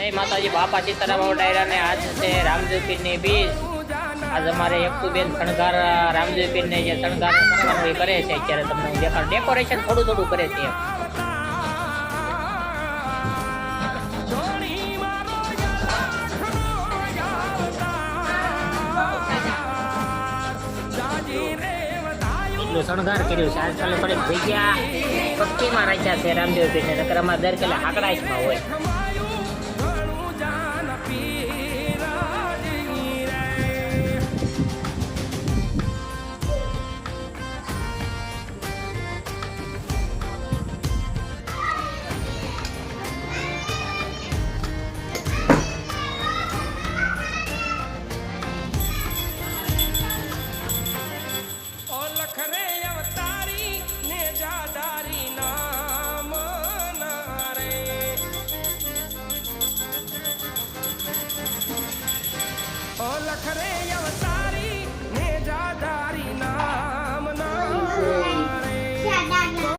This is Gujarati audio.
જય માતાજી બાપા સીતારામ ડાયરા ને આજ છે રામદેવ પીર ની બીજ। આજ અમારે એકતુબેન શણગાર રામદેવ પીર ને જે શણગાર કરવાનું એ કરે છે અત્યારે તમને હું દેખાડ ડેકોરેશન થોડું થોડું કરે છે। એટલું શણગાર કર્યું છે આજકાલ થોડીક જગ્યા પક્કીમાં રાખ્યા છે રામદેવ પીર ને નકર અમારે દર પેલા હાકડાઈશમાં હોય। લખરે